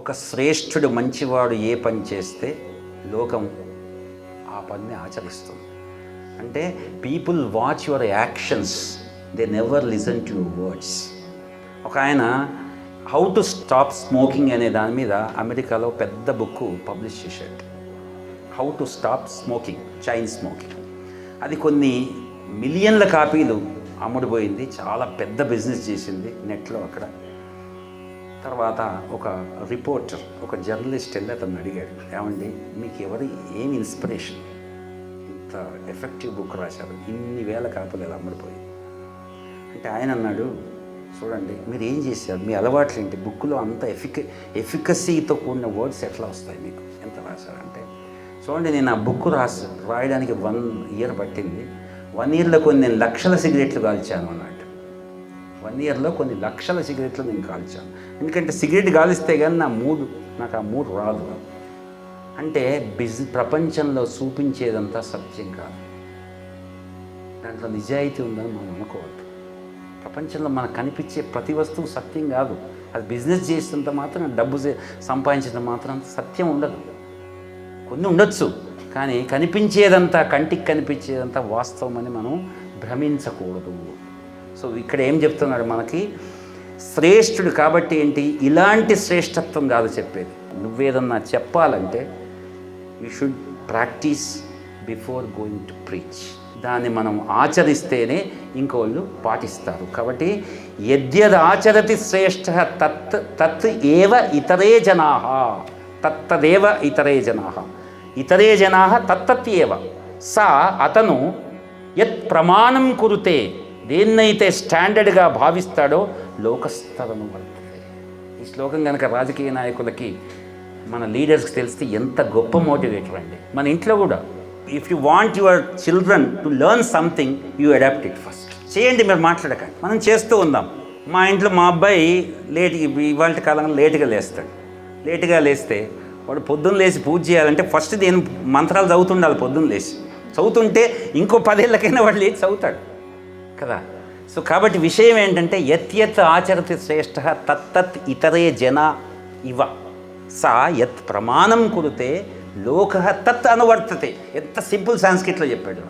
ఒక శ్రేష్ఠుడు మంచివాడు ఏ పని చేస్తే లోకం ఆ పనిని ఆచరిస్తుంది. అంటే people watch your actions, they never listen to your words. ఒక ఆయన హౌ టు స్టాప్ స్మోకింగ్ అనే దాని మీద అమెరికాలో పెద్ద బుక్ పబ్లిష్ చేశాడు. How to stop smoking, chain smoking. అది కొన్ని మిలియన్ల కాపీలు అమ్ముడుపోయింది. చాలా పెద్ద బిజినెస్ చేసింది నెట్లో అక్కడ. తర్వాత ఒక రిపోర్టర్, ఒక జర్నలిస్ట్ వెళ్ళి అతను అడిగాడు, ఏమండి మీకు ఏమి ఇన్స్పిరేషన్, ఇంత ఎఫెక్టివ్ బుక్ రాశారు, ఇన్ని వేల కాపీలు ఎలా అమ్ముడిపోయింది అంటే ఆయన అన్నాడు, చూడండి మీరు ఏం చేశారు, మీ అలవాట్లు ఏంటి, బుక్లో అంత ఎఫికసీతో కూడిన వర్డ్స్ ఎట్లా వస్తాయి మీకు, ఎంత రాశారంటే చూడండి నేను ఆ బుక్ రాయడానికి 1 ఇయర్ పట్టింది. 1 ఇయర్లో నేను లక్షల సిగరెట్లు కాల్చాను అన్నాడు. 1 ఇయర్లో కొన్ని లక్షల సిగరెట్లు నేను కాల్చాను. ఎందుకంటే సిగరెట్ కాలిస్తే కానీ నాకు ఆ మూడు రాదు. అంటే ప్రపంచంలో చూపించేదంతా సత్యం కాదు, దాంట్లో నిజాయితీ ఉందని మనం అనుకోవద్దు. ప్రపంచంలో మనకు కనిపించే ప్రతి వస్తువు సత్యం కాదు. అది బిజినెస్ చేసినంత మాత్రం, డబ్బు సంపాదించినంత మాత్రం సత్యం ఉండదు. కొన్ని ఉండొచ్చు, కానీ కనిపించేదంతా, కంటికి కనిపించేదంతా వాస్తవం అని మనం భ్రమించకూడదు. సో ఇక్కడ ఏం చెప్తున్నాడు మనకి, శ్రేష్ఠుడు కాబట్టి ఏంటి, ఇలాంటి శ్రేష్టత్వం కాదు చెప్పేది. నువ్వేదన్నా చెప్పాలంటే you should practice before going to preach. దాన్ని మనం ఆచరిస్తేనే ఇంకోళ్ళు పాటిస్తారు. కాబట్టి యద్యద్ ఆచరతి శ్రేష్ఠ తత్ ఏవ ఇతరే జనాః, తత్తదేవ ఇతరే జనాః, ఇతరే జనాః తత్తత్యేవ సా అతను యత్ ప్రమాణం కురుతే, దేన్నైతే స్టాండర్డ్గా భావిస్తాడో లోకస్తరను వర్తతే. ఈ శ్లోకం కనుక రాజకీయ నాయకులకి, మన లీడర్స్కి తెలిస్తే ఎంత గొప్ప మోటివేటర్ అండి. మన ఇంట్లో కూడా if you want your children to learn something, you adopt it first. చేయండి, మీరు మాట్లాడకండి, మనం చేస్తూ ఉందాం. మా ఇంట్లో మా అబ్బాయి ఇవాళ కాలంలో లేటుగా లేస్తే వాడు పొద్దున్న లేచి పూజ చేయాలంటే ఫస్ట్ నేను మంత్రాలు చదువుతుండాలి. పొద్దున్న లేచి చదువుతుంటే ఇంకో 10 ఏళ్ళకైనా వాడు లేచి చదువుతాడు కదా. సో కాబట్టి విషయం ఏంటంటే యత్ ఆచరతి శ్రేష్ఠ తత్తత్ ఇతరే జన ఇవ సా యత్ ప్రమాణం కురుతే లోకః తత్ అనువర్తతే. ఎంత సింపుల్ సాంస్క్రిట్లో చెప్పాడు.